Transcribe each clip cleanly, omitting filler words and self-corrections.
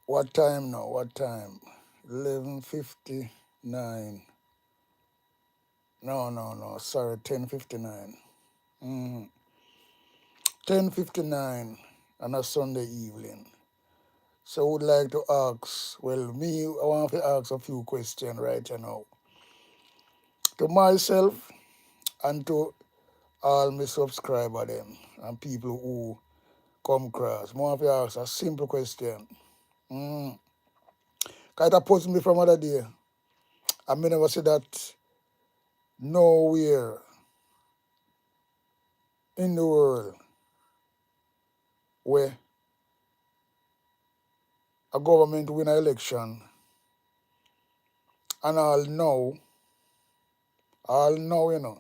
What time now? What time? 11:59. No. Sorry, 10:59. 10:59 on a Sunday evening. So I would like to ask, I want to ask a few questions right now. To myself and to all my subscribers them and people who come across. I want to ask a simple question. Mm. Cause it posed me from other day. I may never say that nowhere in the world where a government win an election and all know, all know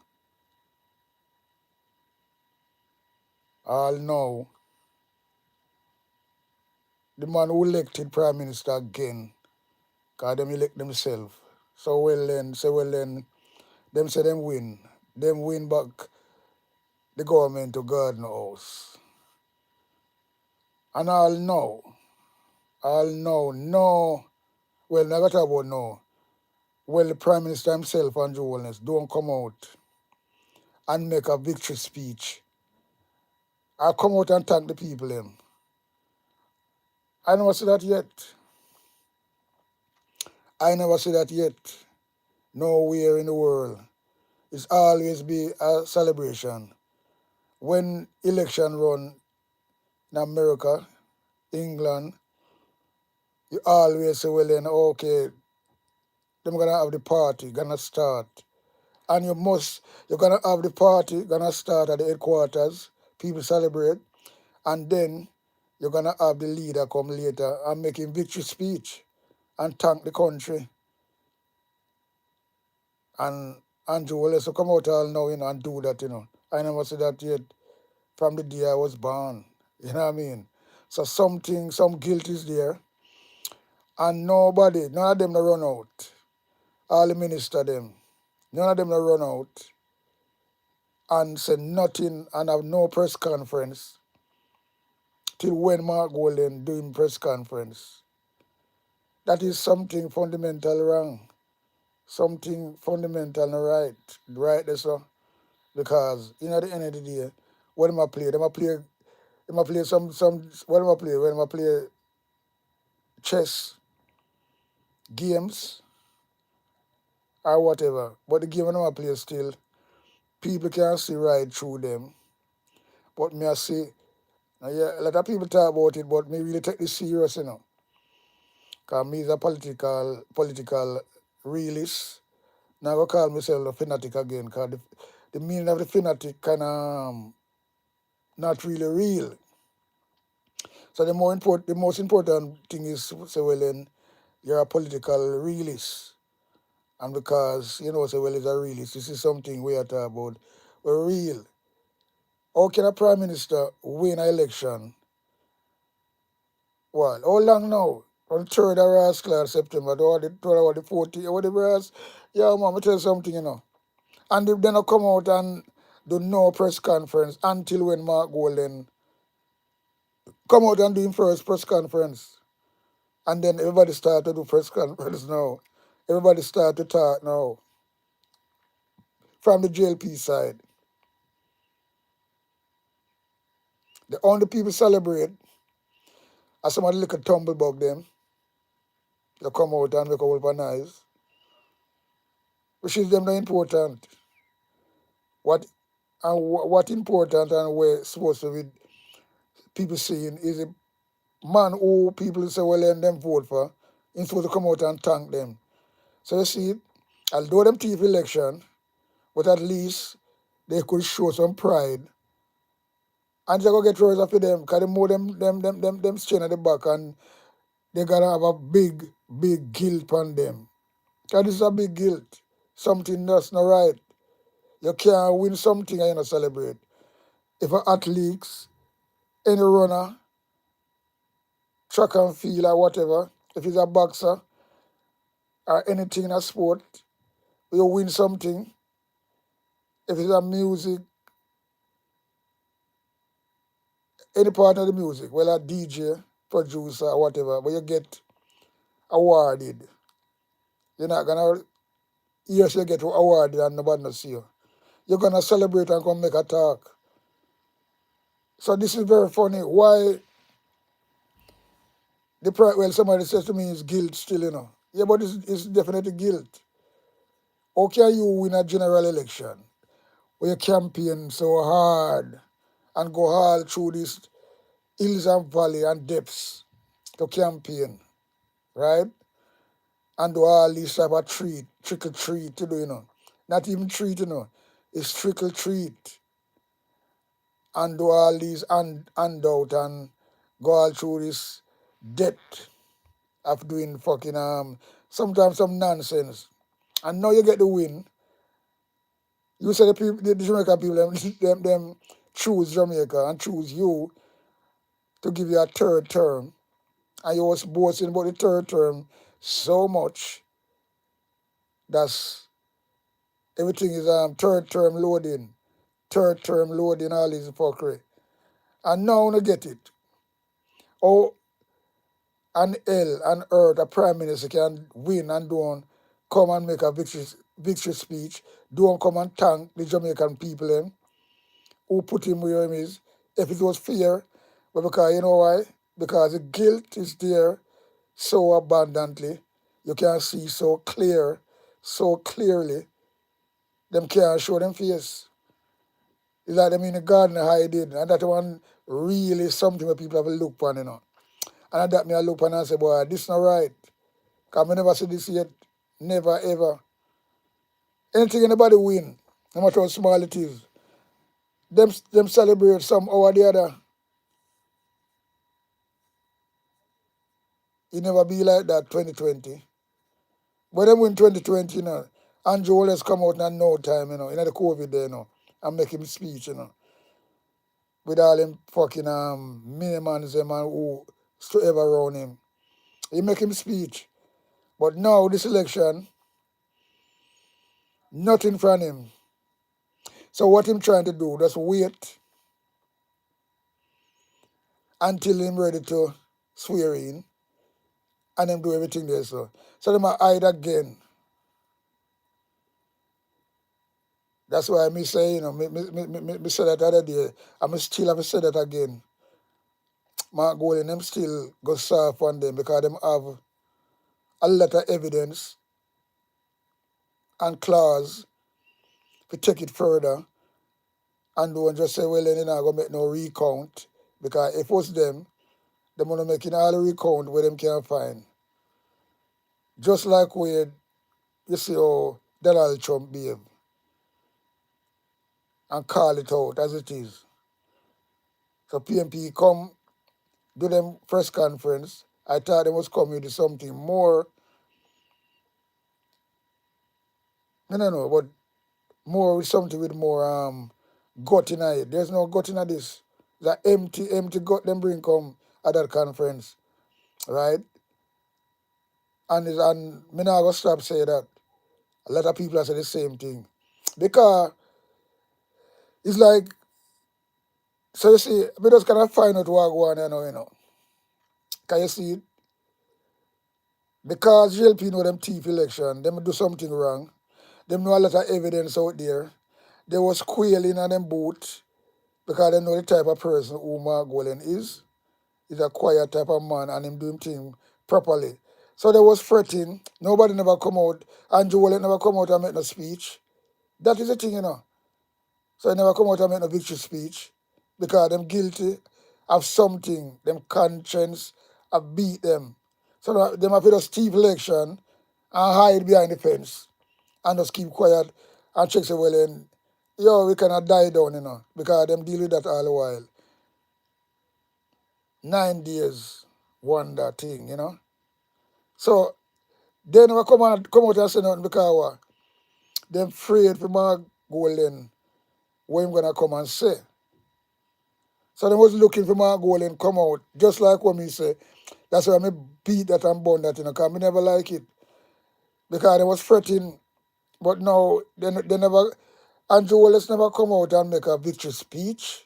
the man who elected Prime Minister again, cause them elect themselves. So them say them win. Them win back the government to Garden House. And all know, no, well, never talk about no. Well, the Prime Minister himself, Andrew Holness, don't come out and make a victory speech. I come out and thank the people them. I never see that yet. I never see that yet. Nowhere in the world. It's always be a celebration. When election run in America, England, you always say, well then, okay, them gonna have the party, gonna start. And you're gonna have the party, gonna start at the headquarters, people celebrate, and then you're gonna have the leader come later and make him victory speech and thank the country. And Andrew will also come out all now, and do that. I never see that yet from the day I was born. You know what I mean? So some guilt is there, and none of them no run out. All the minister them, none of them no run out and say nothing and have no press conference till when Mark Golden doing press conference. That is something fundamental wrong. Something fundamental right there, so. Because at the end of the day, what am I play? Them I play some what am I play? When I play chess, games, or whatever. But the game when I play still, people can see right through them. But me I see, yeah, a lot of people talk about it, but me really take this serious. Because me is a political realist. Now I go call myself a fanatic again, because the meaning of the fanatic kind of not really real. So the most important thing is say, well then, you're a political realist. And because, say, well, it's a realist, this is something we are talking about. We're real. How can a prime minister win an election? What? How long now? On the 3rd of September, or the 12th or the 14th, or whatever else. Yeah, man, I tell you something. And if they not come out and do no press conference until when Mark Golden come out and do his first press conference. And then everybody start to do press conference now. Everybody start to talk now. From the JLP side. The only people celebrate are some of the little tumblebug them. They come out and make a whole of noise. Which is them not important. What important and where supposed to be people seeing is a man who people say, well, then them vote for, he's supposed to come out and thank them. So you see, although them thief election, but at least they could show some pride. And they go get rid of them, because they more them strain at the back, and they gotta have a big, big guilt on them. Because this is a big guilt. Something that's not right. You can't win something and you not celebrate. If an athlete, any runner, track and field or whatever, if he's a boxer or anything in a sport, you win something. If it's a music, any part of the music, well, a DJ, producer or whatever, but you get awarded. You're not gonna yes, you get awarded and nobody not see you. You're gonna celebrate and come make a talk. So this is very funny. Why well somebody says to me it's guilt still, you know. Yeah, but it's definitely guilt. How can you win a general election where you campaign so hard and go all through these hills and valley and depths to campaign, right? And do all these type of trickle treat to do, you know. Not even treat, you know. It's trickle treat. And do all these handout and go all through this depth of doing fucking sometimes some nonsense. And now you get the win. You say the people, the Jamaican people, them choose Jamaica and choose you to give you a third term. And you was boasting about the third term so much. That's everything is third term loading, all this fuckery. And now you get it. Oh, and hell and earth, a prime minister can win and don't come and make a victory speech, don't come and thank the Jamaican people who put him where he is, if it was fair, but because you know why? Because the guilt is there so abundantly, you can see so clearly, them can't show them face. It's like them in the garden hiding, and that one really something where people have a look on, you know. And at that me I look on and say, boy, this not right. Because I never see this yet. Never ever. Anything anybody win, no matter how small it is, them celebrate somehow or the other. It never be like that 2020. But then win 2020, you know, Andrew always come out in no time, you know, in the COVID there, you know, and make him speech, you know. With all them fucking minimans them and who stood ever around him. He make him speech. But now this election, nothing from him. So what him trying to do, just wait until him ready to swear in and them do everything there. So them a hide again. That's why me say, you know, me say that the other day, and me still have to say that again. My goal in them still go soft on them because them have a lot of evidence and clause to take it further and don't just say, well, then you're not going to make no recount because if it was them want to make all the recount where them can find. Just like where you see how Donald Trump behave and call it out as it is. So PMP come do them press conference. I thought they was coming with something more, I don't know, but more with something with more gut in it. There's no gut in this. The empty gut them bring come at that conference, right? And me not gonna stop say that. A lot of people are saying the same thing. Because it's like, so you see, we just kind of find out what go on, you know. Can you see it? Because JLP know them thief election, them do something wrong. Them know a lot of evidence out there. They was squealing on them boot because they know the type of person who Mark Golden is. He's a quiet type of man and him doing things properly. So they was fretting. Nobody never come out. Andrew Wallet never come out and make no speech. That is the thing, you know. So he never come out and make no victory speech because them guilty of something. Them conscience have beat them. So them have to just thief election and hide behind the fence and just keep quiet and check say, well, then, yo, we cannot die down, you know, because them deal with that all the while. 9 days, wonder thing, you know. So they never come out and say nothing because what? Them afraid for Mark Golden what him gonna come and say. So they was looking for Mark Golden come out, just like what me say. That's why I beat that and burn that, you know, because I never like it. Because they was fretting, but now they never, Andrew Wallace never come out and make a victory speech.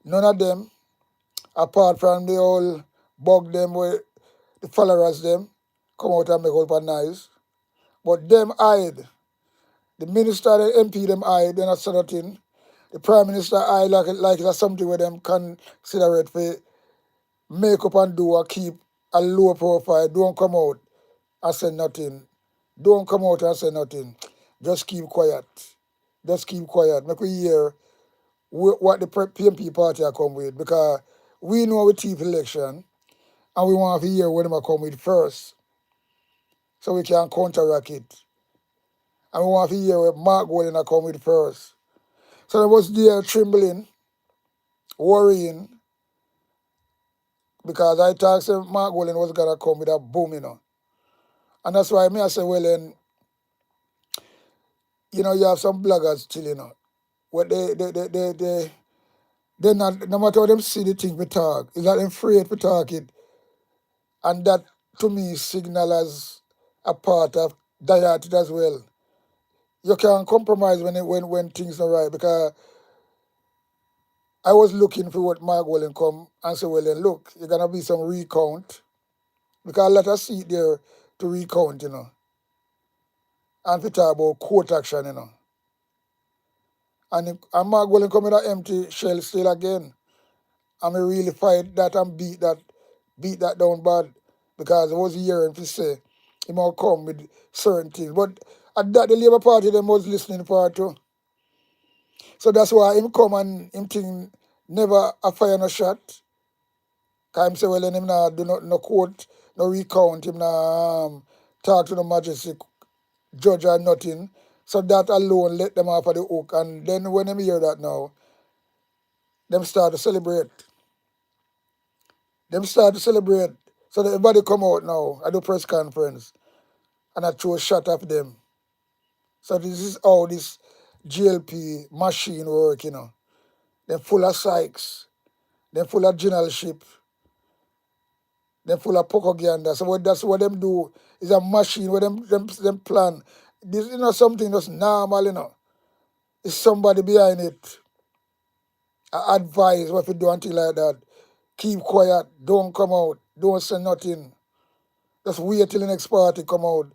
None of them. Apart from the whole bug them where the followers them come out and make up a nice. But them hide. The minister, the MP them hide, they're not saying nothing. The Prime Minister hide like it's something where them consider it for make up and do or keep a low profile. Don't come out and say nothing. Don't come out and say nothing. Just keep quiet. Just keep quiet. Make we hear what the PMP party are come with, because we know we team election and we want to hear what them are come with first so we can counteract it. And we want to hear what Mark Golden are come with first. So they was there trembling, worrying, because I thought say Mark Golden was gonna come with a boom, And that's why me I say, well then, you have some bloggers still, What they not, no matter how them see the thing we talk, is that them afraid to talk it. And that to me signal as a part of diet as well. You can't compromise when things are right, because I was looking for what Mark Wallen come and say, well then look, you're gonna be some recount. Because let us see there to recount, And we talk about court action, And Mark Wallen come with an empty shell still again. And we really fight that and beat that down bad, because it was hearing to say he might come with certain things. But at that the Labour Party them was listening for too. So that's why him come and him think never a fire no shot. Cause him say well then him not do no court, no recount, him not talk to the majestic judge or nothing. So that alone let them off of the hook. And then when them hear that now, them start to celebrate. Them start to celebrate. So that everybody come out now at the press conference and I throw a shot at them. So this is how this JLP machine work, They're full of psychs. They're full of generalship. They're full of propaganda. So that's what them do. Is a machine where them plan. This is not something that's normal, It's somebody behind it. I advise what you do until like that. Keep quiet. Don't come out. Don't say nothing. Just wait till the next party come out.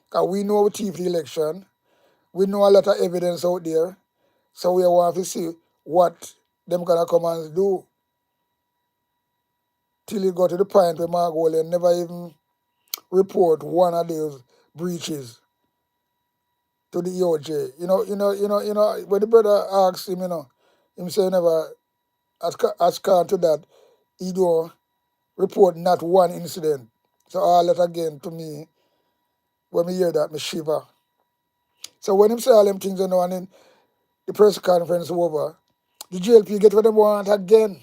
Because we know we thief the election. We know a lot of evidence out there. So we want to see what them gonna come and do. Till it got to the point where Mark Wallen never even report one of those breaches to the EOJ. When the brother asked him, him say never ask on to that, he don't report not one incident. So all that again to me, when me hear that, me shiver. So when him say all them things, and then the press conference over, the JLP get what they want again.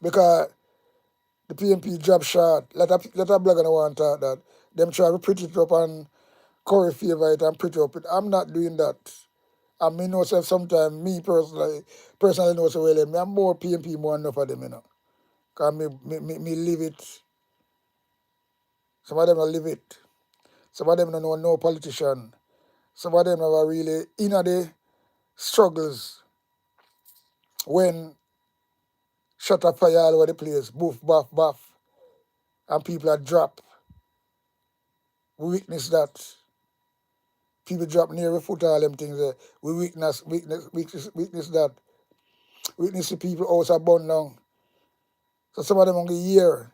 Because the PMP drop shot. Let a blogger no want talk that. Them try to pretty it up and curry favor it and pretty up it. I'm not doing that. I mean, know self sometimes me personally know so well. Me I'm more PMP more enough of them, Cause me live it. Some of them don't live it. Some of them don't know no politician. Some of them are really in the struggles when shut up fire all over the place, boof, buff, buff, and people are drop. We witness that. People drop near the foot, all them things there. We witness that. Witness the people house are burned down. So some of them only hear.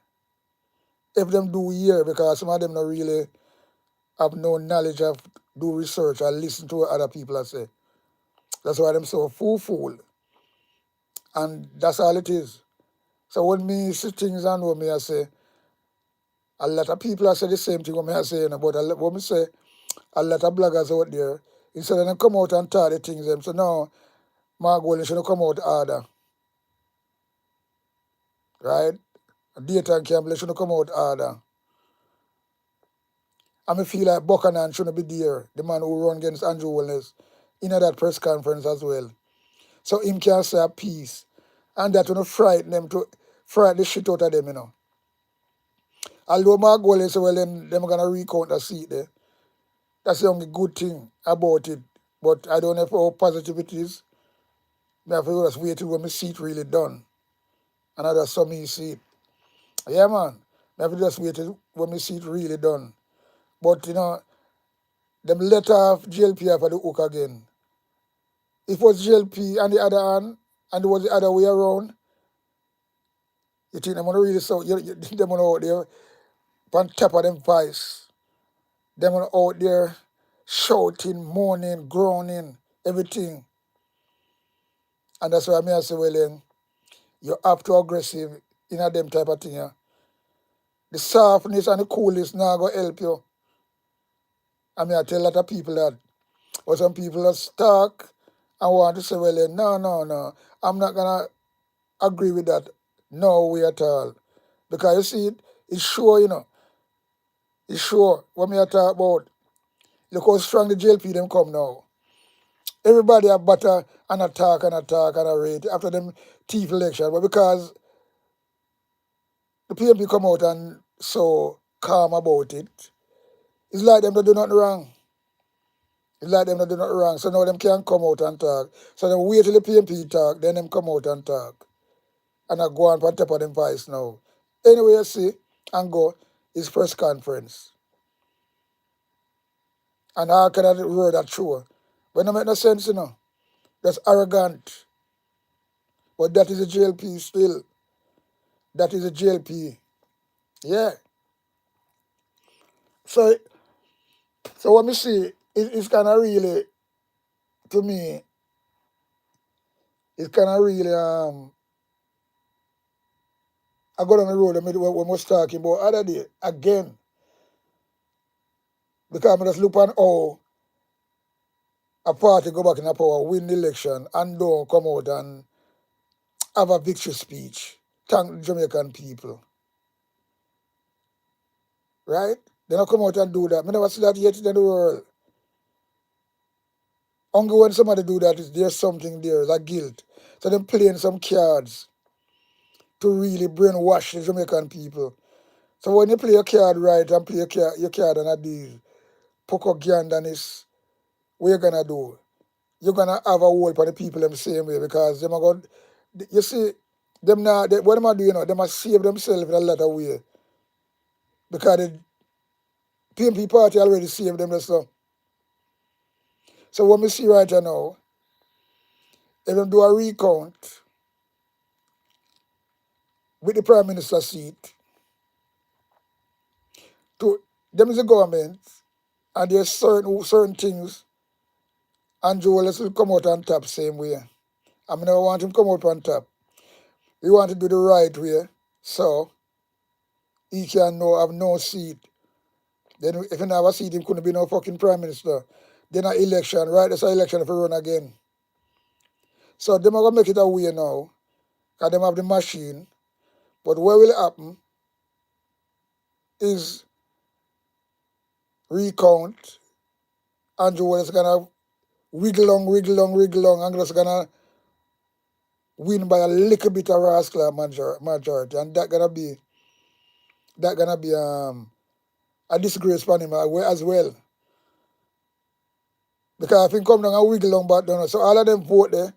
If them do hear, because some of them don't really have no knowledge of do research or listen to what other people are say. That's why them so fool. And that's all it is. So when me see things and what me I say, a lot of people are say the same thing what me I say, but what me say, a lot of bloggers out there, instead of them come out and talk the things them, so now Mark Golden should come out harder. Right? Daytime Campbell should come out harder. And I feel like Buchanan shouldn't be there, the man who run against Andrew Wellness, in that press conference as well. So him can say a peace. And that will frighten them to frighten the shit out of them, Although Mark Golden say, well, them gonna recount the seat there. That's the only good thing about it. But I don't know how positive it is. I have to just wait till when my seat really done. And I just saw me see it. Yeah, man. Maybe just wait till when me see it really done. But, them let off JLP for the hook again. If it was JLP on the other hand, and it was the other way around, you think them gonna really so you think them gonna out there on top of them voice. Them gonna out there shouting, moaning, groaning, everything. And that's why I say, well then, you have to aggressive in a them type of thing. Yeah. The softness and the coolness now go help you. I tell a lot of people that. But some people are stuck and want to say, well then, no. I'm not gonna agree with that. No way at all. Because you see it's sure, it's sure what me I talk about. Look how strong the JLP them come now. Everybody have butter and attack and a rate after them teeth election. But because the PMP come out and so calm about it, it's like them that do nothing wrong. It's like them that do nothing wrong. So now them can't come out and talk. So then wait till the PMP talk, then them come out and talk. And I go on top of them voice now. Anyway, you see, and go, is press conference. And how can I word that true? But no make no sense, That's arrogant. But that is a JLP still. That is a JLP. Yeah. So what me see, it's kind of really, to me, it's kind of really, I got on the road and we was talking about other day, again, because I just look on how a party go back in a power, win the election, and don't come out and have a victory speech, thank Jamaican people, right? They don't come out and do that. I never see that yet in the world. Only when somebody do that, there's something there, like guilt. So them playing some cards to really brainwash the Jamaican people. So when you play your card right and play your card on a deal, poco ganderness, what you gonna do? You're gonna have a hold for the people them same way because them are going, you see, them now what them are doing, they must save themselves in a lot of way. Because the PMP party already saved them so. So what we see right now, if them do a recount with the Prime Minister seat, to them is the government, and there's certain things, Andrew Wallace will come out on top same way. I never want him to come out on top. We want to do the right way, so he can have no seat. Then if he don't have a seat, he couldn't be no fucking Prime Minister. Then an election, right? There's an election if he run again. So them are gonna make it a way now, because them have the machine. But what will happen is recount. Andrew Wallace gonna wiggle on, and just gonna win by a little bit of rascal majority, and that gonna be a disgrace for him as well. Because if he come down and wiggle on back down, so all of them vote there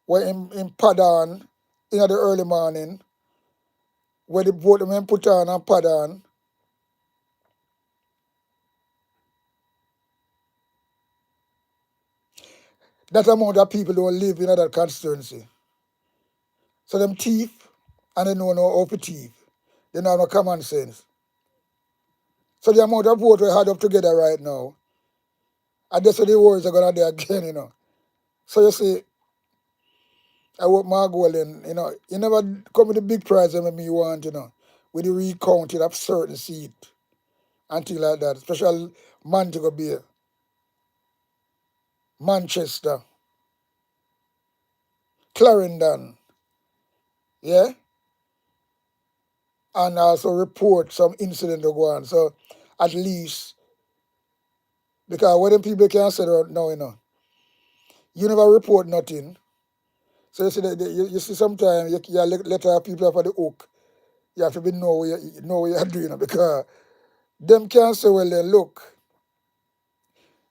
were in pad on in the early morning, where the vote them put on and pad on. That amount of people don't live in that constituency. So them thief, and they know no how to thief. They don't have no common sense. So the amount of vote we had up together right now, and that's what the words are gonna do again. So you see, I work my goal and you never come with the big prize that me want, with the recounting of certain seat and things like that. Especially Montego Bay, Manchester, Clarendon, yeah? And also report some incident to go on. So at least, because what them people can say right now, you never report nothing. So you see, you see sometimes you let our people for the hook. You have to be know what you're doing, because them can say, well then look,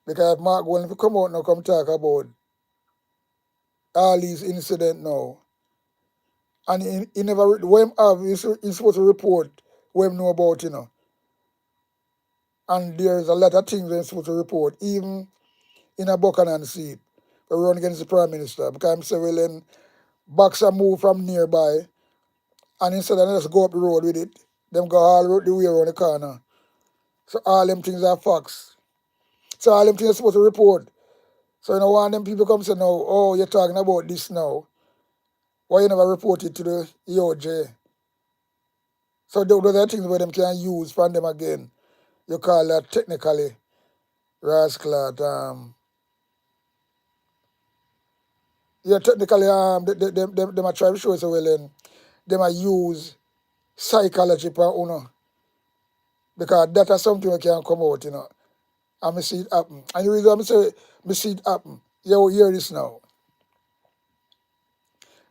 because if Mark Wallen come out now come talk about all these incidents now, And he never, when have, he's supposed to report what him know about, And there's a lot of things he's supposed to report, even in a Buchanan seat, we run against the Prime Minister. Because I'm saying, well, then, Boxer move from nearby, and instead of just go up the road with it, them go all the way around the corner. So all them things are facts. So all them things are supposed to report. So you know when them people come say now, oh, you're talking about this now. Why you never report it to the EOJ? So those are things where them can use from them again. You call that technically rascal. Yeah, technically them are trying to show us well then them are use psychology for uno. Because that is something we can come out, And I see it happen. And the reason I say I see it happen, you hear this now.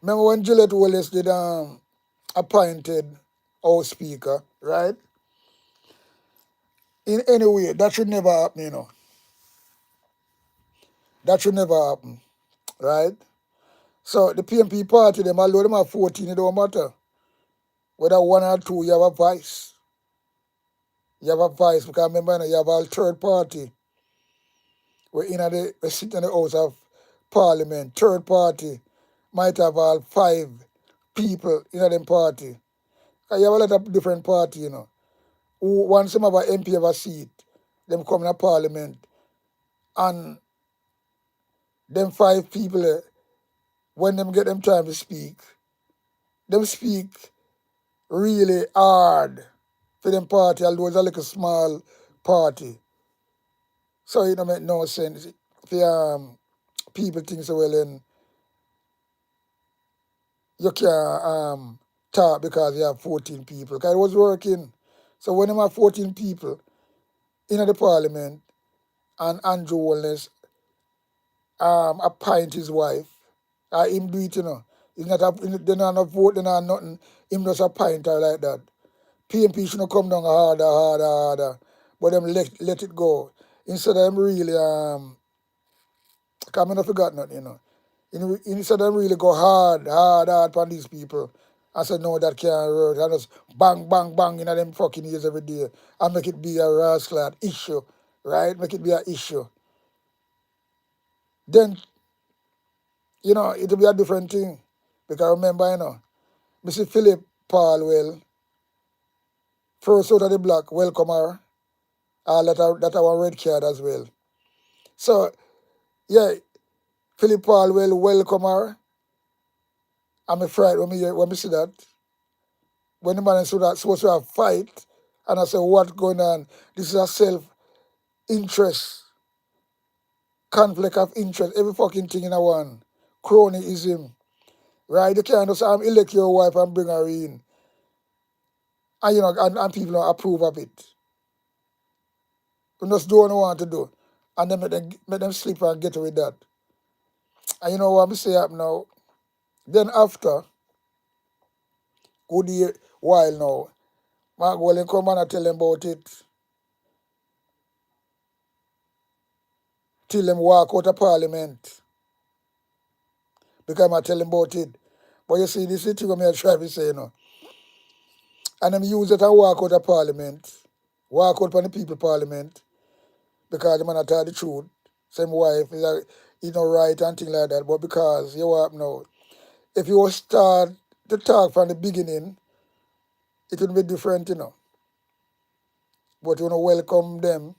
Remember when Gillette Wallace did appointed our speaker, right? In any way, that should never happen, That should never happen, right? So the PMP party, them although them have 14, it don't matter. Whether one or two, you have a vice. You have a vice because remember you have a third party. We sit in the House of Parliament. Third party might have all 5 people in them party. You have a lot of different party, Who once some of our MP have a seat, them come in a parliament, and them 5 people, when them get them time to speak, them speak really hard for them party, although it's a little small party. So it don't make no sense. For people think so well then you can't talk because you have 14 people. Because it was working. So when them have 14 people in the parliament and Andrew Wallace appoint his wife, him do it, It's not they not vote, they not nothing. Him just appoint her like that. PMP shouldn't come down harder. But them let it go. Instead of them really because I not forgot nothing, Instead of them really go hard on these people. I said no, that can't work. I just bang in them fucking ears every day and make it be a rascal issue, right? Make it be an issue. Then, it'll be a different thing. Because remember, Mr. Philip Palwell, first out of the block, welcome her. That our red card as well. So, yeah, Philip Palwell welcome her. I'm afraid when we see that. When the man is supposed to have fight, and I say, what's going on? This is a self-interest, conflict of interest, every fucking thing in a one. Cronyism, right? You can't just elect your wife and bring her in. And, and people don't approve of it. You just do what you want to do. And then make them sleep and get with that. And you know what I'm saying now? Then after, good year, while now, Mark Wallen come and I tell them about it. Till them walk out of parliament. Because I tell them about it. But you see, this is the thing I try to say, And them use it and walk out of parliament. Walk out from the people parliament. Because the man tell the truth. Same wife is not right and things like that. But because you what now, if you start to talk from the beginning, it will be different, But you want to welcome them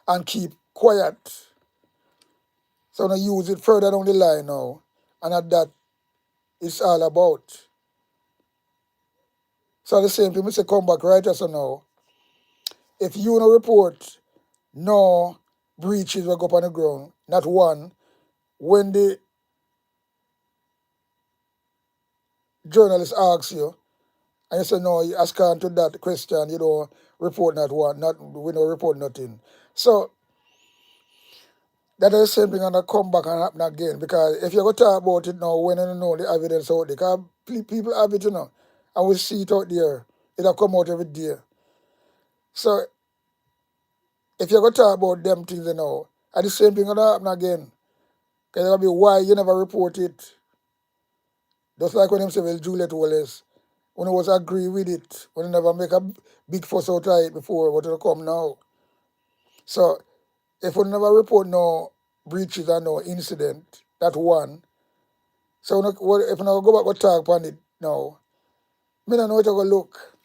and keep quiet. So now use it further down the line now. And at that, it's all about. So the same thing, we say come back right as now. If you no report no breaches will go up on the ground, not one, when the journalist asks you, and you say no, you ask on to that question, you don't report not one, we don't report nothing. So that is the same thing gonna come back and happen again. Because if you go talk about it now, when you know the evidence out there, because people have it, and we see it out there, it'll come out every day. So if you go talk about them things, and the same thing gonna happen again. Because it'll be why you never report it. Just like when them say, well, Juliet Wallace, when I was agree with it, when I never make a big fuss out of it before, what will come now? So if we never report no breaches and no incident, that one. So if I go back and talk on it now, I don't know what I go look.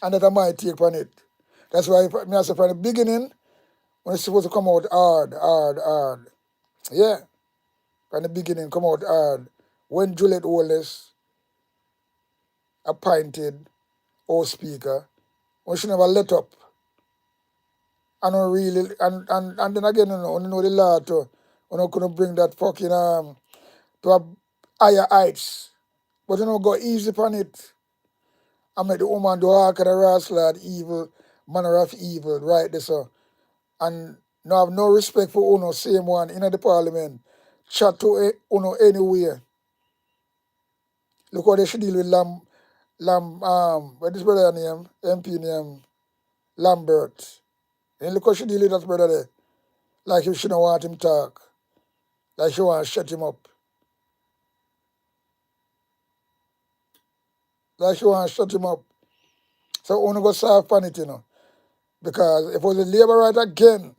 And that I might take on it. That's why I say from the beginning, when it's supposed to come out hard. Yeah, from the beginning, come out hard. When Juliet Wallace appointed our speaker, we should never let up. And not really, and then again, you know the law to, couldn't bring that fucking to a higher heights. But go easy on it. I make the woman do all kind of rascal evil, manner of evil, right there, so. And no have no respect for Uno, same one in the parliament. Chat to Uno anywhere. Look how they should deal with what is brother name? MP name Lambert. And look how she deal with that brother there. Like if she don't want him talk. Like she want to shut him up. Like she want to shut him up. So Uno go soft on it, Because if it was a labor right again,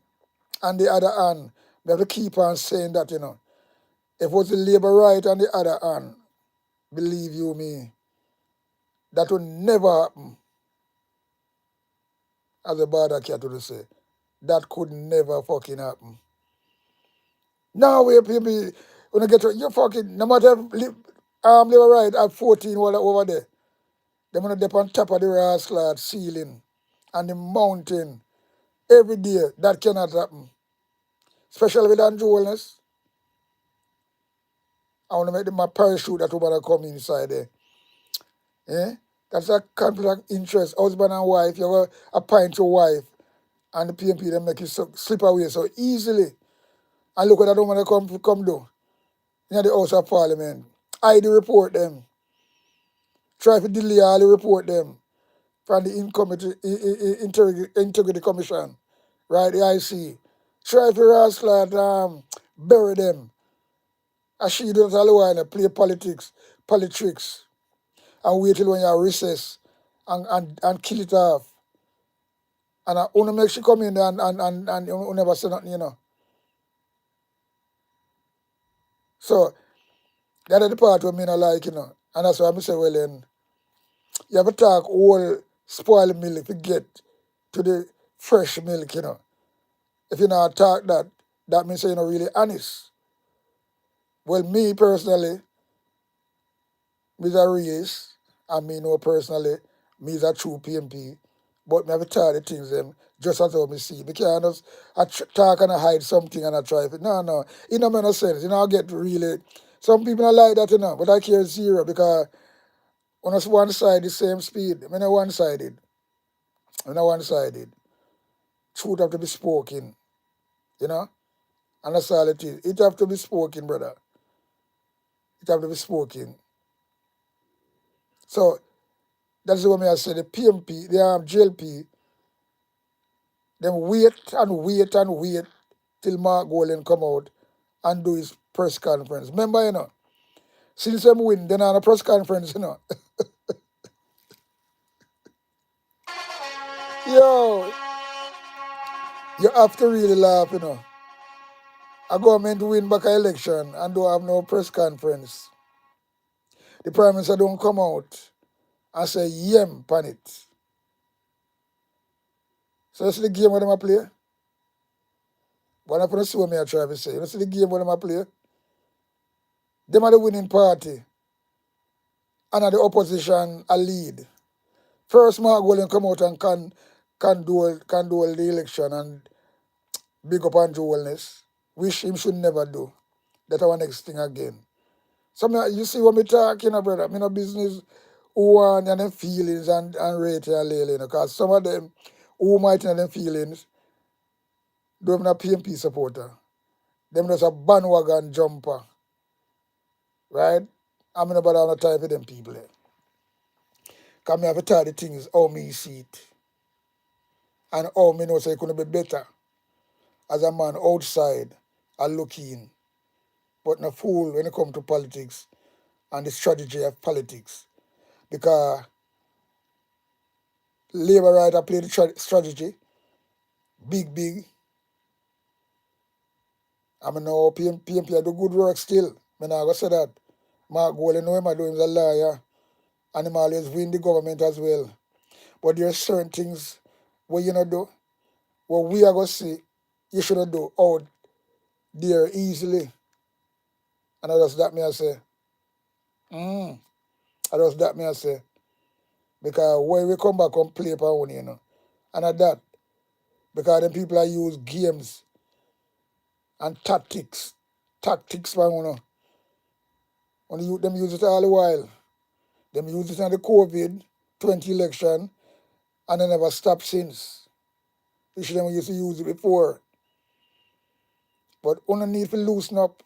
on the other hand, we have to keep on saying that, If it was the labor right on the other hand, believe you me, that will never happen, as a bad cat would say. That could never fucking happen. Now we people when you get to you fucking no matter labor right at 14 over there. They're gonna dip on top of the rascal ceiling and the mountain every day. That cannot happen. Especially with Andrew Wellness. I want to make them a parachute that woman come inside there. Eh? That's a conflict of interest. Husband and wife, you go appoint your wife and the PMP they make you slip away so easily. And look what that woman come do in the House of Parliament. I do report them. Try to delay all the report them from the Integrity Commission, right? The IC. Try to rascal bury them. As she does all the while play politics, and wait till when you're recess and kill it off. And I only make she come in and you never say nothing. So that is the part where me not like. And that's why I say, well then, you have to talk all spoiled milk to get to the fresh milk. If you not talk that, that means you're not really honest. Well, me personally, me's a race, and me know personally, me's a true PMP, but me have to talk the things them just as how me see. Me can't just talk and I hide something and I try it. No. It don't make no sense. I get really, some people are like that, but I care zero because on us one side the same speed. I'm not one-sided. I'm not one-sided. Truth have to be spoken, and that's all it is. It have to be spoken, brother. It have to be spoken. So that's what I say. The PMP, the JLP, them wait till Mark Golden come out and do his press conference. Remember, since them win, then on a press conference, Yo, you have to really laugh. A government win back an election and don't have no press conference. The Prime Minister don't come out and say yem pan it. So that's the game what them a play. What I'm going to see what me I try to say. You see the game what them a play? Them are the winning party. And are the opposition a lead. First Mark Golden come out and condole the election and big up Andrew Wellness, which him should never do. That's our next thing again. So you see what me talking about, brother? Me no business who want and them feelings and rate and lay, because some of them who might have them feelings, don't have a PMP supporter. Them just a bandwagon jumper. Right? I'm not about no time for them people. Because me have to tell the things how me see it. And how me know say it could be better as a man outside and looking. But no fool when it comes to politics and the strategy of politics. Because Labour right play the strategy, big. I mean, now PMP do good work still. I not going to say that. Mark Golan, know him, I do him as a lawyer, and him always win the government as well. But there are certain things where you not do, what we are going to see, you should not do out there easily. And that's that me I say. And that's that me I say. Because when we come back and play for one, and at that, because them people are use games and tactics for when them use it all the while. Them use it on the COVID 20 election and they never stopped since. They should have used to use it before. But only need to loosen up.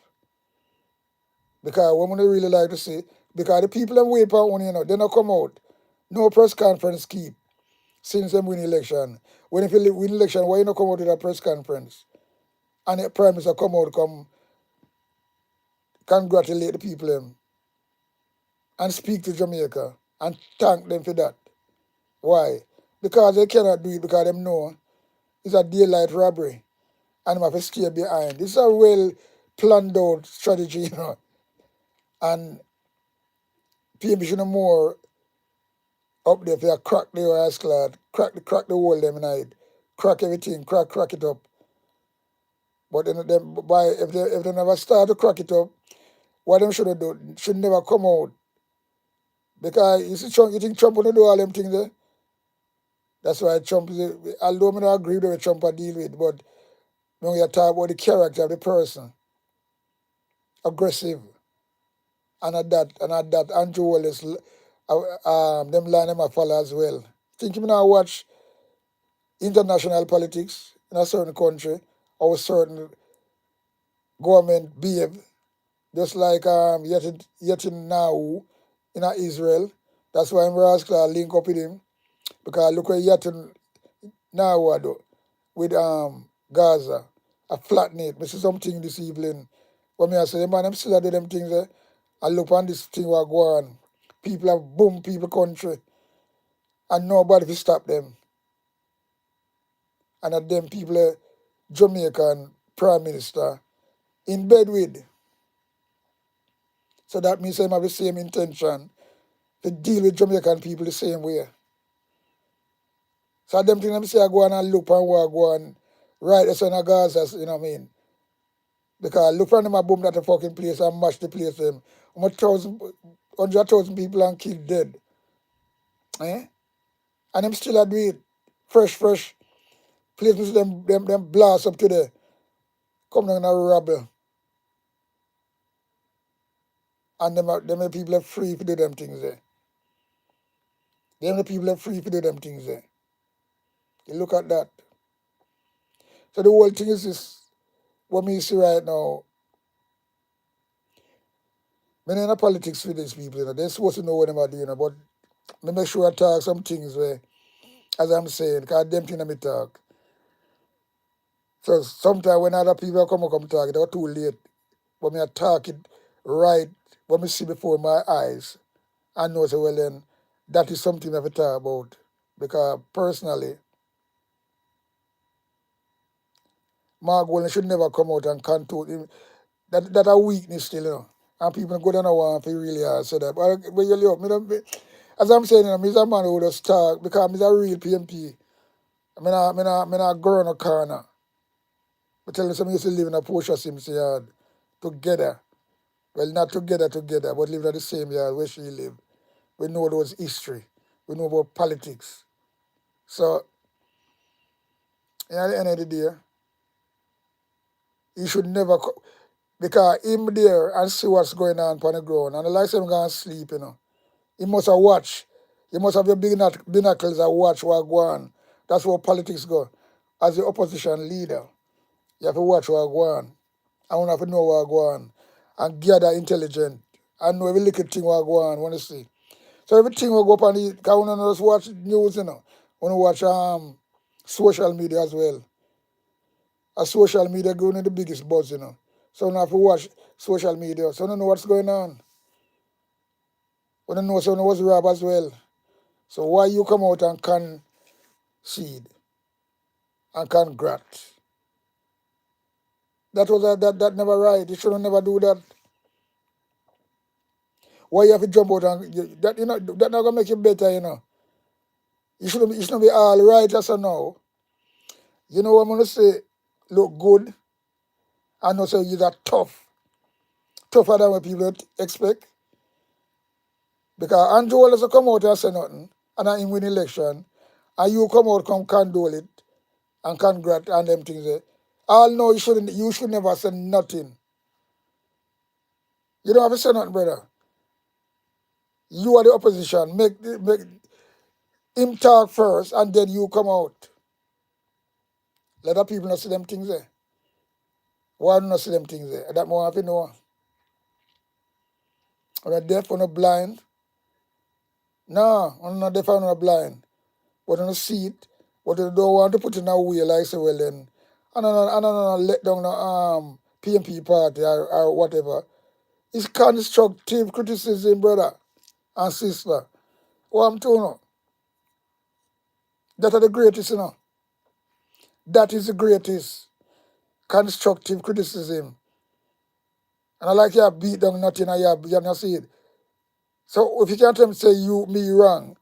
Because what I really like to see, because the people them wait for one, they not come out. No press conference keep since them win election. When if you win election, why you not come out with a press conference? And the Prime Minister come out, come congratulate the people them and speak to Jamaica and thank them for that. Why? Because they cannot do it because them know it's a daylight robbery and them have to stay behind. This is a well planned out strategy, And PMP should know more up there for crack the ass clad, crack the whole them night, crack everything, crack it up. But then if they never start to crack it up, what them should have done should never come out. Because you see Trump, you think Trump will do all them things there? That's why Trump is, although I don't agree with what Trump I deal with, but when you talk about the character of the person, aggressive, and at that, Andrew Wallace, them line them a follow as well. Think you now watch international politics in a certain country or a certain government behave, just like yet in now in Israel. That's why I'm Rascal link up with him. Because look where Yatin now with Gaza, a flatmate. I see something this evening. When I say, man, I'm still do them things there. I look on this thing what go on. People have boom people country. And nobody will stop them. And at them people Jamaican Prime Minister in bed with. So that means they have the same intention to deal with Jamaican people the same way. So them things them say I go on and look and what go on right as in a Gaza, you know what I mean? Because look for them a boom that the fucking place and mash the place them. 100,000 people and killed dead. Eh? And them still a do it. Fresh. Places them blast up to the come down and rubble. And them people are free to do them things there. Them the people are free to do them things there. You look at that. So the whole thing is this what me see right now. I'm in politics with these people, they're supposed to know what they're doing, but me make sure I talk some things where, as I'm saying, because them things I me talk. So sometimes when other people come talk, they're too late. But me I talk it right, what me see before my eyes, I know so well then that is something I have to talk about. Because personally, Mark Golan should never come out and contour him. That a weakness still, And people go down and want to really say that. But you look, as I'm saying, I'm a man who just talk because I'm a real PMP. I'm not go on a corner. I tell you, some used to live in a Portia Sims yard together. Well, not together, but live in the same yard where she lived. We know those history. We know about politics. So, at the end of the day, he should never, because him there and see what's going on the ground. And the likes of him going to sleep, He must have watch. You must have your binoculars and watch what go on. That's where politics go. As the opposition leader, you have to watch what go on. I want to have to know what go on. And gather intelligent. And know every little thing what go on, want to see. So everything will go up on the, because we don't just watch news, We watch social media as well. Social media going in the biggest buzz, So we have to watch social media. So we don't know what's going on. When you know someone was robbed as well. So why you come out and concede and congrat? That never right. You should never do that. Why you have to jump out and that that not gonna make you better, You shouldn't be all right as of now. You know what I'm gonna say? Look good and also you're that tougher than what people expect. Because Andrew Wallace will come out and say nothing and I him win election and you come out come condole it and congrat and them things there. All know you should never say nothing. You don't have to say nothing, brother. You are the opposition. Make him talk first and then you come out. Let the people not see them things there. Why not see them things there? That more have to know. When you're deaf, when you're blind. No, when you're not deaf and you're not blind. But when you see it, but you don't want to put in a way like say, well then, I don't let down the PMP party or whatever. It's constructive criticism, brother and sister. What I'm telling you, that are the greatest, That is the greatest constructive criticism. And I like you beat down nothing and you not see it. So if you can't tell me say me wrong,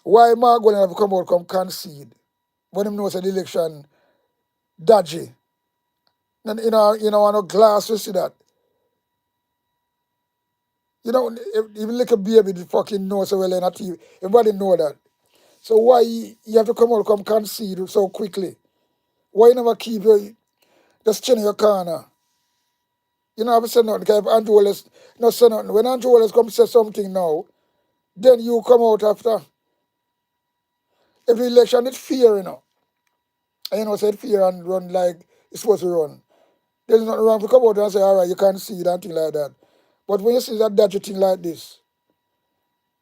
why am I going to have to come concede when him knows the election dodgy? And on a glass you see that. Even like a baby the fucking know so well in a TV. Everybody know that. So why you have to come concede so quickly? Why you never keep just chin in your corner? You know, I have to say nothing because if Andrew Wallace not say nothing. When Andrew Wallace come say something now, then you come out after. Every election it's fear, And said fear and run like it's supposed to run. There's nothing wrong to come out and say, all right, you can't see it and thing like that. But when you see that dodgy thing like this,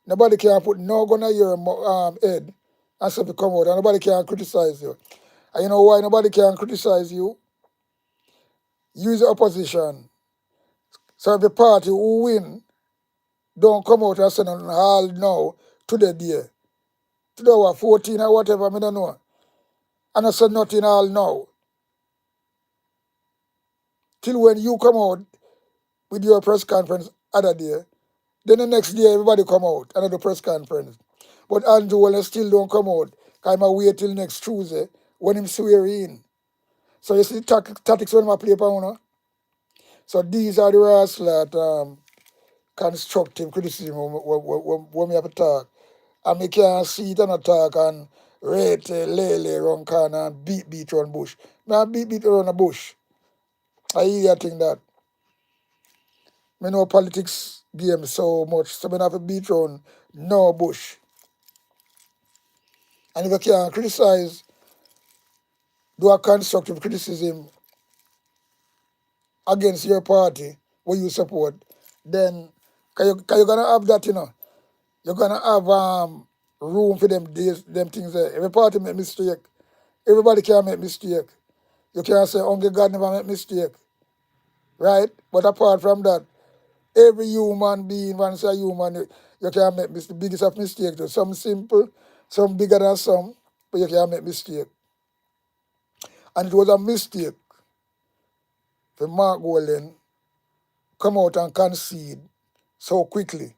nobody can put no gun on your head and say to come out and nobody can criticize you. And you know why nobody can criticize you? You is the opposition. So if the party who win don't come out and say nothing all now to the day. Today what 14 or whatever, I don't know. And I said nothing all now. Till when you come out with your press conference other day, then the next day everybody come out and the press conference. But Andrew Wallace still don't come out. I'm wait till next Tuesday when him swear in. So you see the tactics when I play upon. So these are the rascal constructive criticism when we have to talk. And we can't see it and attack and rate lele around corner and beat around bush. Man, beat around a bush. I hear you think that. I know politics game so much, so I have to beat around no bush. And if you can criticize, do a constructive criticism against your party, what you support, then you're going to have that, You're going to have room for them things there. Every party make mistake. Everybody can make mistake. You can't say only God never make mistake. Right? But apart from that, every human being, once a human, you can make the biggest of mistake. Some simple, some bigger than some, but you can make mistake. And it was a mistake for Mark Golden come out and concede so quickly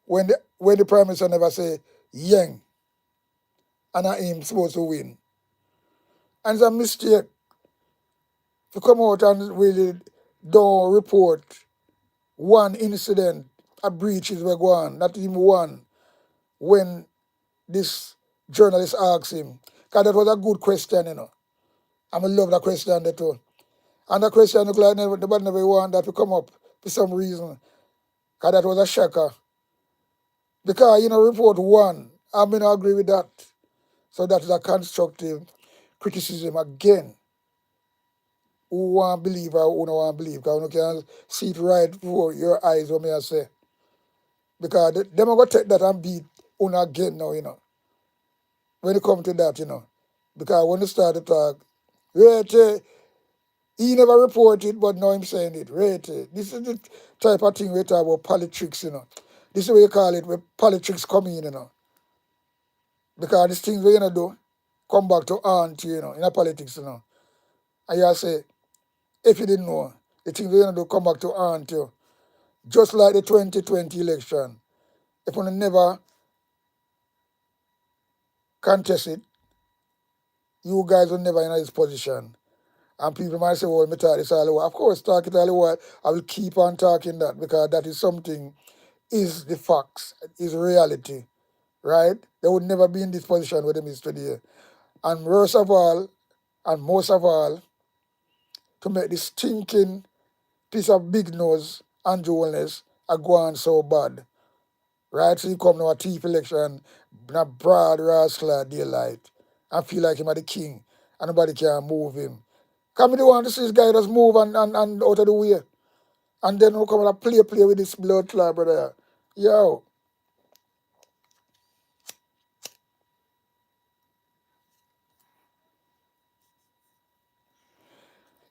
when the Prime Minister never say yang and I him supposed to win. And it's a mistake to come out and really don't report one incident, a breach is going on, not even one, when this journalist asked him. Because that was a good question, I love that question there too. And the question look like nobody never want that to come up for some reason. Because that was a shocker. Because, report one, I may not agree with that. So that is a constructive criticism again. Who want to believe or who don't want to believe. Because you can see it right before your eyes, what may I say. Because them are going to take that and beat una again now, When it comes to that, Because when you start to talk, right, He never reported, but now I'm saying it. Right. This is the type of thing we talk about politics, you know. This is what you call it, where politics come in, you know. Because these things we're gonna do come back to haunt you, you know, in a politics, you know. And you say, if you didn't know, the things we're gonna do come back to haunt you. Just like the 2020 election. If we never contest it, you guys will never in this position. And people might say, well, me talk this all the while. Of course, talk it all the while. I will keep on talking that because that is something, is the facts, is reality, right? They would never be in this position where them is today. And worst of all, and most of all, to make this stinking piece of big nose Andrew Wellness are going so bad. Right? So he come to a chief election in a broad rascal daylight and feel like him are the king and nobody can move him. Come me the want to see this guy just move and out of the way. And then we come and play with this blood clot, brother. Yo.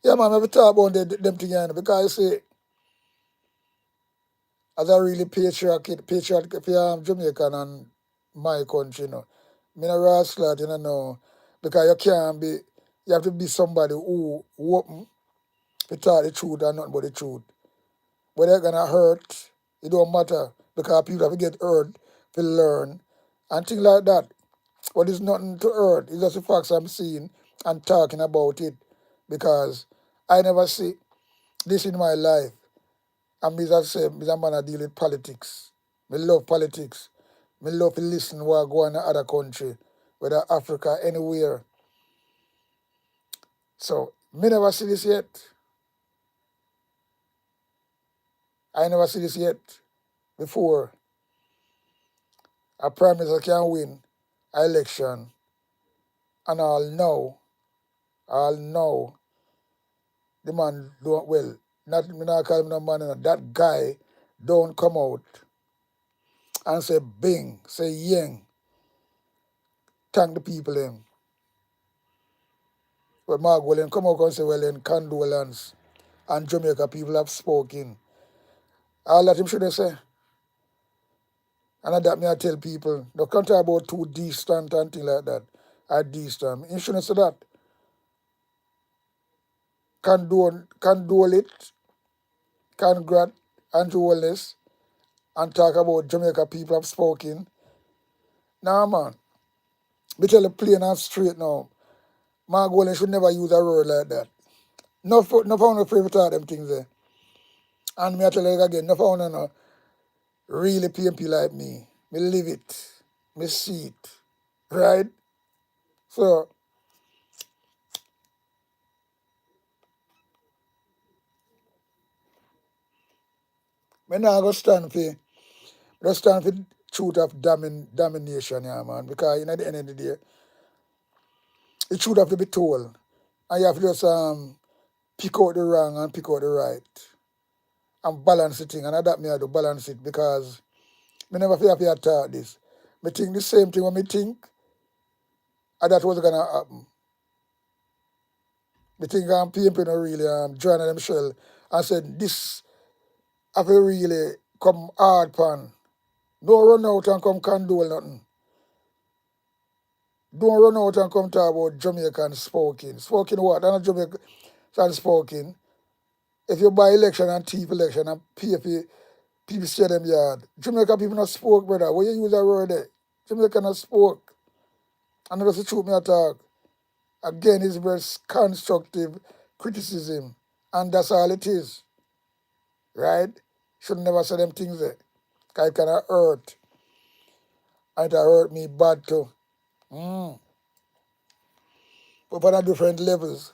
Yeah, man, I have to talk about them things, you know, because you see, as a really patriotic Jamaican and my country, you know, me no rascal, you know, because you can't be, you have to be somebody who open to tell the truth and nothing but the truth. Whether they're gonna hurt, it don't matter because people have to get hurt to learn and things like that. But it's nothing to hurt. It's just the facts I'm seeing and talking about it because I never see this in my life. And me just say, me a man I deal with politics. Me love politics. Me love to listen what go on in other country, whether Africa, anywhere. So me never see this yet. I never see this yet before. A prime minister can win an election and all know the man don't well. Not me not call him no man, no. That guy don't come out and say bing, say yang, thank the people him. But Mark William come out and say, well then condolence and Jamaica people have spoken. All that him should have say. And that me I tell people, don't talk about too distant and things like that. At distant. He shouldn't say that. Condole it, congrat Andrew Wallace and talk about Jamaica people have spoken. Nah man. Me tell you plain and straight now. Mark William should never use a word like that. No found no afraid to talk them things there. And me I tell you again, no found no really PMP like me. Me live it. Me see it. Right? So me now go stand for just stand for truth of domination, yeah man. Because at the end of the day, the truth have to be told. And you have to just pick out the wrong and pick out the right. And balance the thing. And that me I do balance it because me never feel to talk this. Me think the same thing when me think and that was gonna happen. Me think PMP no really joining them shell and said this have to really come hard pan. Don't run out and come condole nothing. Don't run out and come talk about Jamaican spoken. Spoken what? They're not Jamaican spoken. If you buy election and thief election and pay for people stay them yard. Jamaican people not spoke, brother. What you use that word there? Jamaica not spoke. And that's the truth me attack. Again, it's very constructive criticism. And that's all it is. Right? Should never say them things there. Because it can hurt. And it hurt me bad too. But on different levels.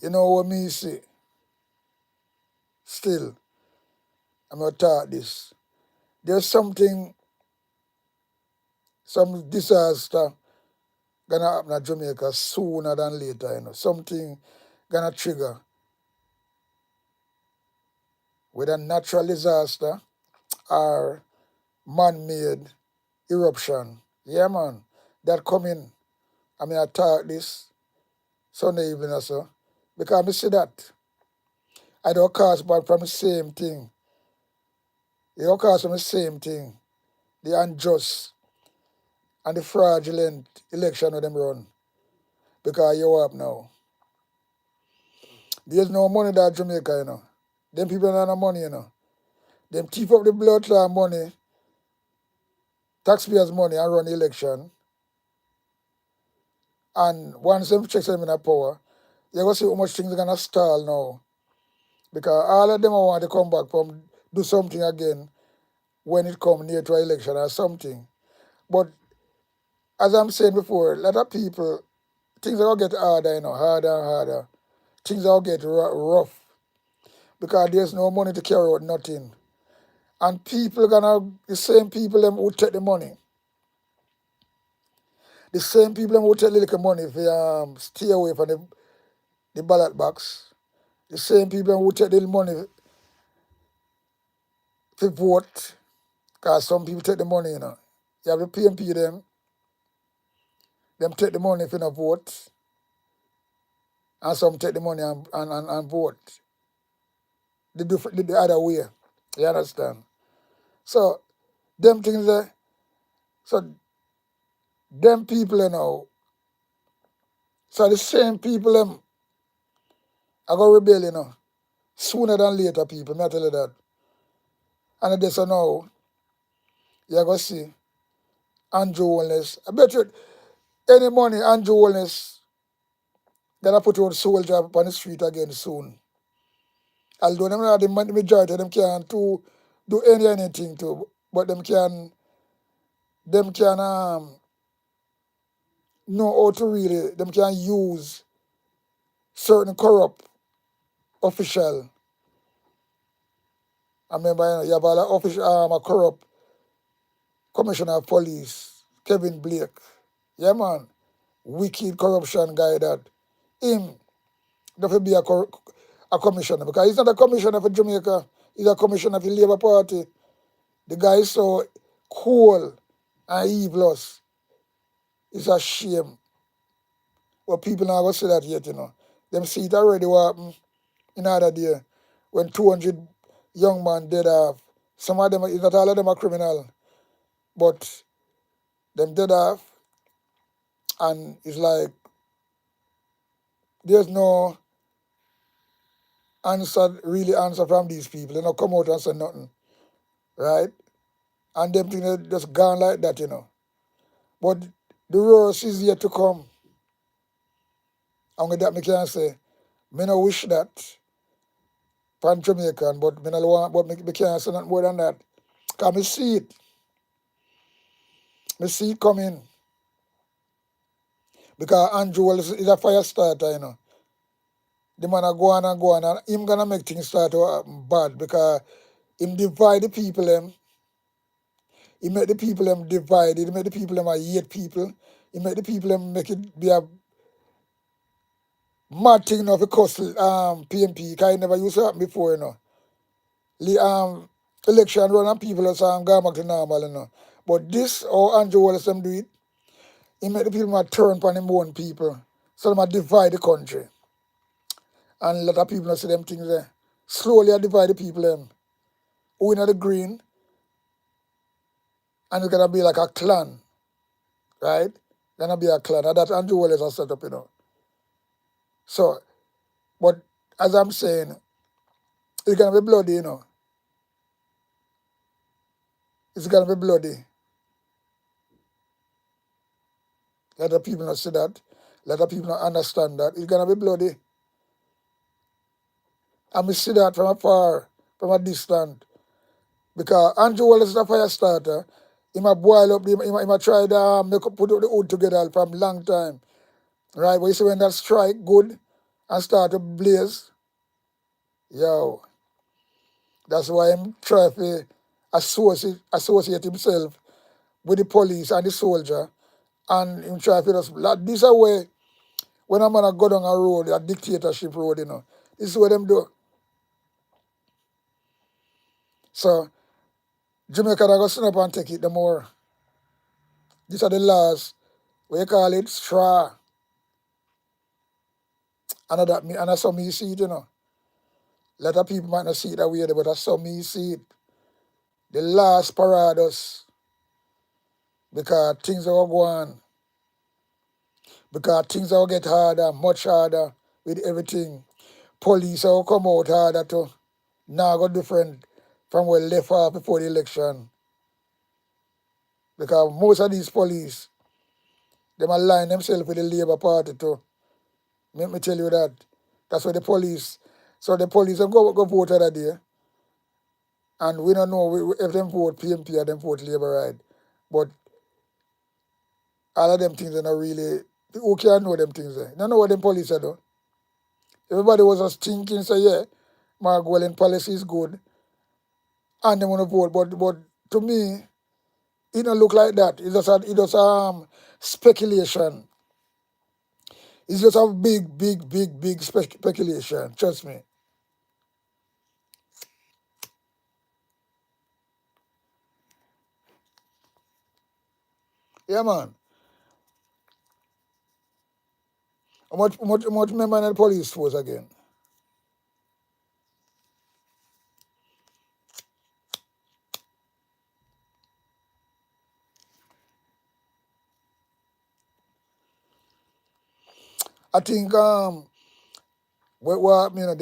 You know what me say? Still, I'm going to talk this. There's something, some disaster gonna happen in Jamaica sooner than later, you know. Something gonna trigger. Whether natural disaster or man-made eruption. Yeah, man. That coming. I mean, I talk this Sunday evening or so. Because I see that. I don't cause back from the same thing. They don't cause from the same thing. The unjust and the fraudulent election of them run. Because you up now. There's no money that Jamaica, you know. Them people don't have no money, you know. Them thief up the blood clot money, taxpayers' money, and run the election. And once them check them in a power, you're going to see how much things are going to stall now. Because all of them want to come back from do something again when it comes near to an election or something. But as I'm saying before, a lot of people, things are going to get harder, you know, harder and harder. Things are going to get rough because there's no money to carry out nothing. And people are going to, the same people them who take the money, the same people them who take the little money for stay away from the ballot box, the same people who take the money to vote, because some people take the money, you know. You have the PMP them take the money for no vote, and some take the money and vote. They do the other way. You understand? So them things there, so them people, you know, so the same people them are going to rebel, you know, sooner than later, people, may I tell you that. And they say now, you're going to see Andrew Wellness. I bet you any money Andrew Wellness gonna put out soldier up on the street again soon. Although them not the majority of them can't do anything to, but them can know how to really, them can use certain corrupt official. I remember, you know, you have a corrupt commissioner of police, Kevin Blake. Yeah, man. Wicked corruption guy that him doesn't be a commissioner because he's not a commissioner for Jamaica. He's a commissioner for the Labour Party. The guy is so cool and evil. It's a shame. But people not going to say that yet, you know. Them see it already what happened in other day when 200 young men dead off. Some of them, not all of them are criminal, but them dead off, and it's like there's no really answer from these people. They don't come out and say nothing, right? And them things are just gone like that, you know. But the worst is yet to come. And with that, I can say, me no wish that from Jamaican, but me no want, but me can't say nothing more than that. Because me see it. Me see it coming. Because Andrew is a fire starter, you know. The man a go on and him gonna make things start to bad because him divide the people them. He make the people them divided. He make the people them a hate people. He make the people them make it be a mad thing now for cuss PMP because it never used to happen before, you know. The election run and people are saying go back to normal, you know. But this how Andrew Wallace them do it, he make the people might turn upon him own people. So they might divide the country. And a lot of people not see them things there. Slowly I divide the people them. Who in the green, and it's gonna be like a clan, right? Gonna be a clan. And that Andrew Wallace has set up, you know. So, but as I'm saying, it's gonna be bloody, you know. It's gonna be bloody. A lot of people not see that. A lot of people not understand that. It's gonna be bloody. And we see that from afar, from a distance. Because Andrew Wallace is a fire starter. He might boil up, he might try to put the wood together from a long time. Right? But you see when that strike good and start to blaze, yo, that's why I'm trying to associate himself with the police and the soldier. And him try to just, like, this is a way when I'm gonna go down a road, a dictatorship road, you know. This is what them do. So Jamaica I go stand up and take it the more. These are the laws. What you call it? Straw. And that's how me see it, A lot of people might not see it that way, but that's how me see it. The last parados, because things are going, because things will get harder, much harder with everything. Police will come out harder too. Now go different from where left off before the election. Because most of these police, them align themselves with the Labour Party too. Let me tell you that. That's why the police, so the police have go vote other day. And we don't know if them vote PMP or them vote Labour, right? But all of them things are not really, who can know them things? You don't know what them police are doing. Everybody was just thinking, say, yeah, Mark Welling policy is good, and they want to vote. But to me, it don't look like that. It's just speculation. It's just a big speculation. Trust me. Yeah, man. How much member in the police force again? I think the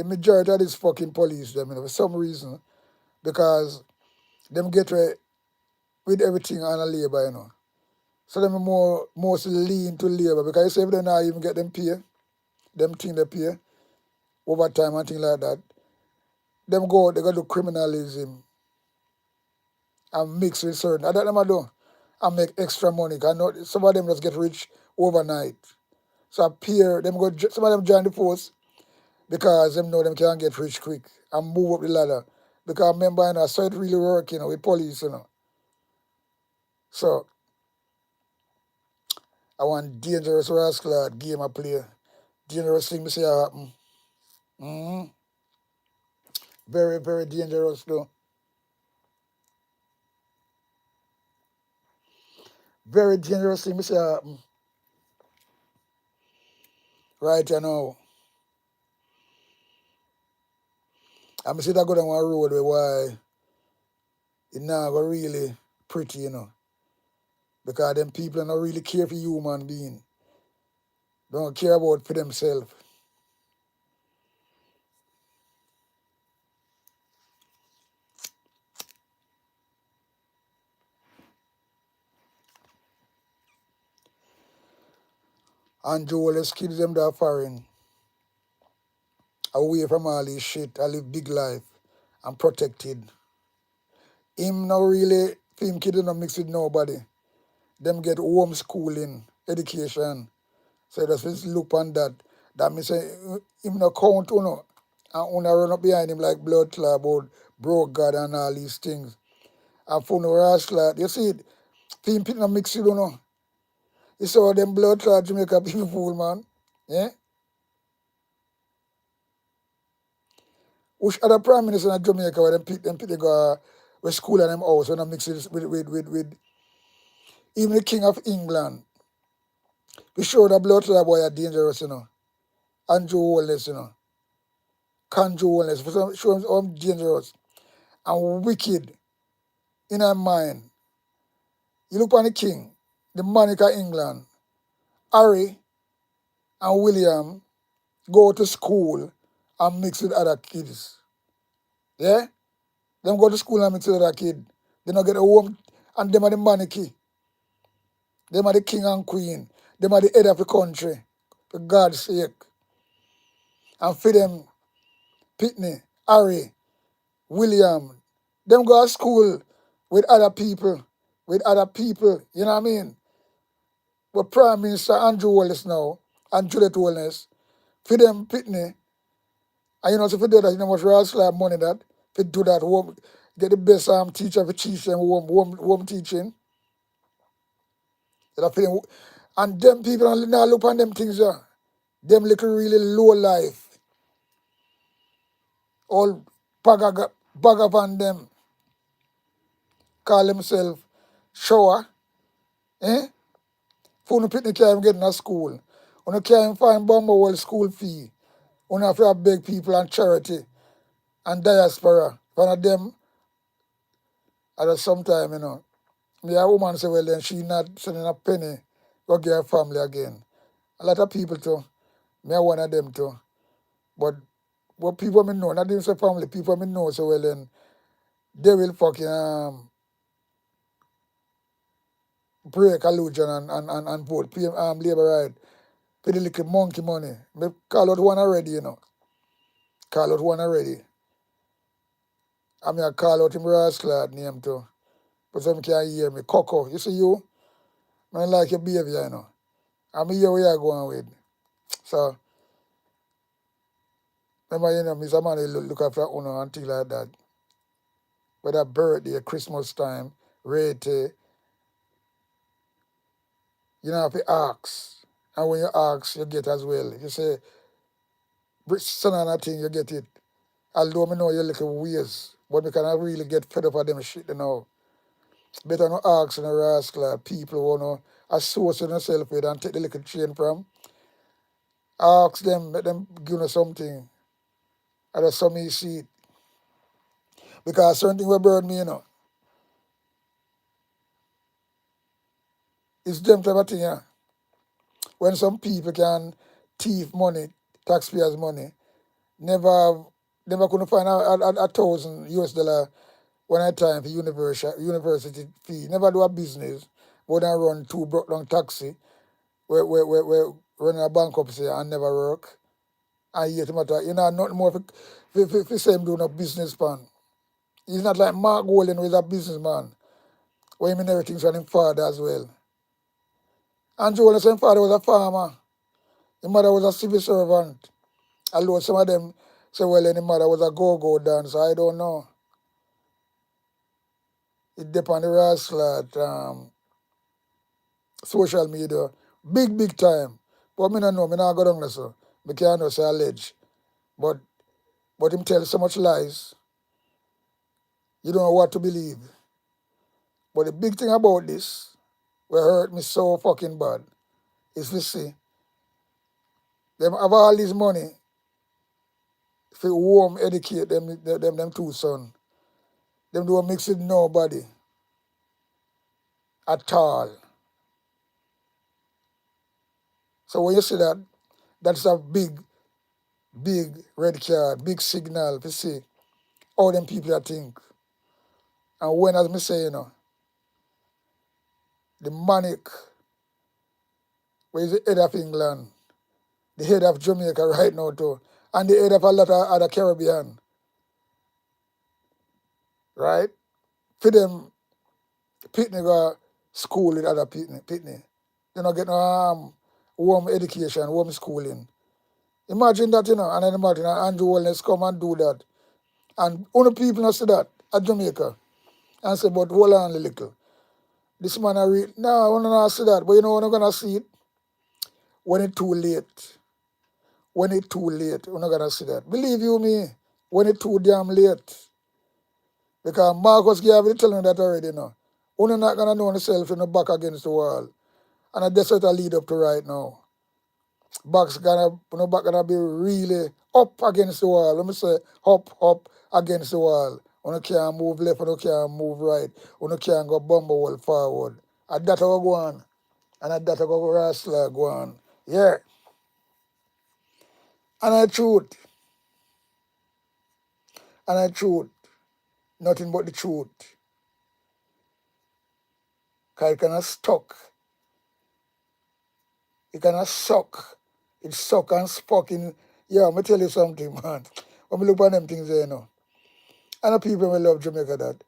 majority of this fucking police them, for some reason, because them get with everything on a Labour, So them mostly lean to Labour because you say if they not even get them pay, them thing they pay, overtime and things like that, them go they go do criminalism and mix with certain. And that them I do and make extra money. I know some of them just get rich overnight. So appear them some of them join the force because them know them can get rich quick and move up the ladder. Because remember, so it really work, with police. So I want dangerous rascal game I play. Dangerous thing to see happen. Mm-hmm. Very, very dangerous though. Very dangerous thing to see happen. Right now. I'm see that go down one road where why it now go really pretty. Because them people don't really care for human being. Don't care about for themselves. And Joe, let's keep them that foreign. Away from all this shit. I live big life. I'm protected. Him not really, for him kid not mix with nobody. Them get homeschooling, education. So just look on that. That means him not count, and run up behind him like blood clot about broke God and all these things. And for no rash clot, you see it, for him not mix it. You saw them blood clot Jamaica people fool, man. Yeah? Which other prime minister in Jamaica where them people go with school and them house when I mix it with even the King of England. We show that blood clot boy are dangerous. Andrew Wallace. Conjure Wallace. Show him how dangerous and wicked in her mind. You look on the king, the Monica England, Harry and William go to school and mix with other kids. Yeah? Them go to school and mix with other kids. They not get a home and them are the monarchy. Them are the king and queen. Them are the head of the country. For God's sake. And for them, Pitney, Harry, William, them go to school with other people. You know what I mean? But Prime Minister Andrew Wallace now, and Juliet Wallace, for them Pitney, and so for do that, much rascal money that, for do that, get the best teacher for teach them home teaching. For them, and them people now look on them things there. Them little really low life. All bag up on them. Call themselves shower. For no Pitney can't get in a school. When you can't find Bumble school fee. We have to beg people and charity and diaspora. One of them, at some time, me a woman say, well, then she not sending a penny go get her family again. A lot of people too. Me a one of them too. But what people me know, not even say family, people me know, so well, then they will fucking break illusion and vote, pay labor right, pay the little monkey money. Me call out one already, Call out one already. I mean, I call out him rascal name too. But some can't hear me. Coco, you see you? I don't like your behavior, I'm here where you're going with. So, remember, Mr. Man, look after Uno and things like that. Whether birthday, Christmas time, rate, you don't have to ask. And when you ask, you get as well. You say, son and a thing, you get it. Although I know your little ways, but we cannot really get fed up of them shit, Better not ask and rascal people who want to associate themselves with and take the little chain from. Ask them, let them give you something. And that's some you see it. Because certain thing will burn me, It's them type of thing, When some people can thief money, taxpayers' money, never couldn't find a $1,000 one at a time for university fee. Never do a business, but then run two broke down taxi, where running a bankruptcy and never work. And yet matter, nothing more for same doing a business plan. He's not like Mark Golden, who is a businessman, where he mean everything's from his father as well. And Joel, his father was a farmer. His mother was a civil servant. Although some of them say, well, his mother was a go-go dancer. I don't know. It depends on the rascal social media. Big time. But me not know. Me not go down there, so. Me can't know, say allege. But him tell so much lies. You don't know what to believe. But the big thing about this, what hurt me so fucking bad, is to see them have all this money for home educate them two son. Them don't mix with nobody at all. So when you see that, that's a big red card, big signal to see how them people think. And when, as me say, the manic, where is the head of England, the head of Jamaica right now too, and the head of a lot of other Caribbean, right? For them, pitney go school with other pitney. They don't get no home education, home schooling. Imagine that, and then imagine Andrew Wellness come and do that. And only people not see that at Jamaica. And say, but hold on a little. This man I read. No, I want to not see that. But you know when I'm gonna see it? When it's too late. When it's too late, we're not gonna see that. Believe you me, when it's too damn late. Because Marcus Garvey telling me that already now. You're not gonna know yourself in the back against the wall. And that's what I lead up to right now. Back gonna be really up against the wall. Let me say up against the wall. You can't move left, you can't move right. You can't go bumble forward. And that will go on. And that will go wrestler go on. Yeah. And I truth. And I truth. Nothing but the truth. Because it cannot stuck. It cannot suck. It suck and fucking. Yeah, I'm going to tell you something, man. When we look at them things there, And the people will love Jamaica that.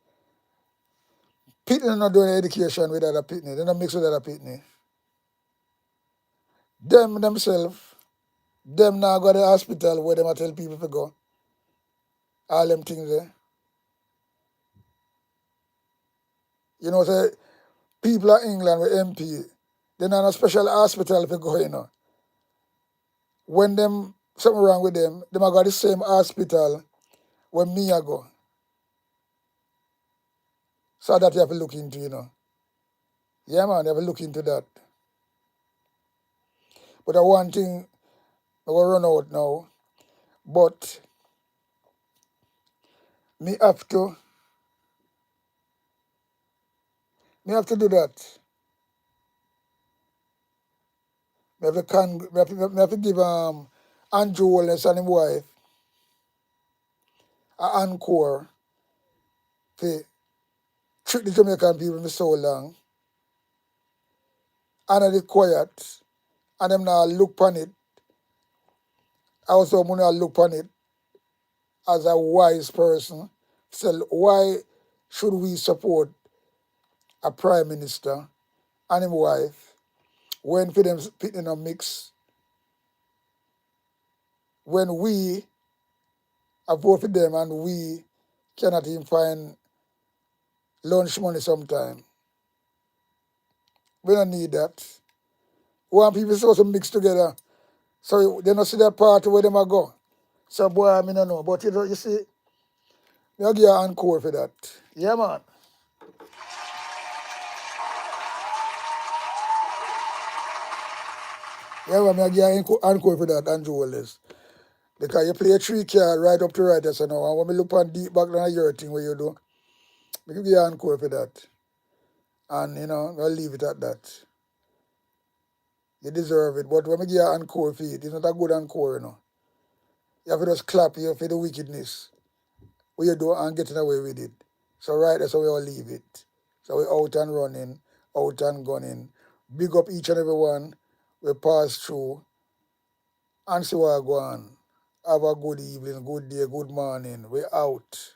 Pitney not doing education with other pitney. They don't mix with other pitney. Them themselves, them now go to the hospital where them tell people to go. All them things there. Say people in England with MP, they not a special hospital to go, When them something wrong with them a got the same hospital where me I go. So that you have to look into, Yeah, man, you have to look into that. But the one thing I will run out now, But me have to do that. Me have to give Andrew Wallace and his wife an encore for treat the Jamaican people for so long. And they quiet and them now look upon it. I also want to look upon it as a wise person. So why should we support a prime minister and his wife when for them put in a mix, when we have voted for them and we cannot even find lunch money sometime? We don't need that. We want people supposed to mix together. So they don't see that party where them are go. So boy, I mean, I don't know. But you see, I'll give you an encore for that. Yeah, man. Yeah, man, I'll give you an encore for that, Andrew Wallace. Because you play a 3 card right up to right, so now. And when we look on deep back down your thing, what you do, we give you an encore for that. And, I'll leave it at that. You deserve it. But when we give you an encore for it, it's not a good encore, You have to just clap you for the wickedness. What you do and getting away with it. So right, that's how we all leave it. So we out and running, out and gunning. Big up each and every one. We pass through and see what go on. Have a good evening, good day, good morning. We out.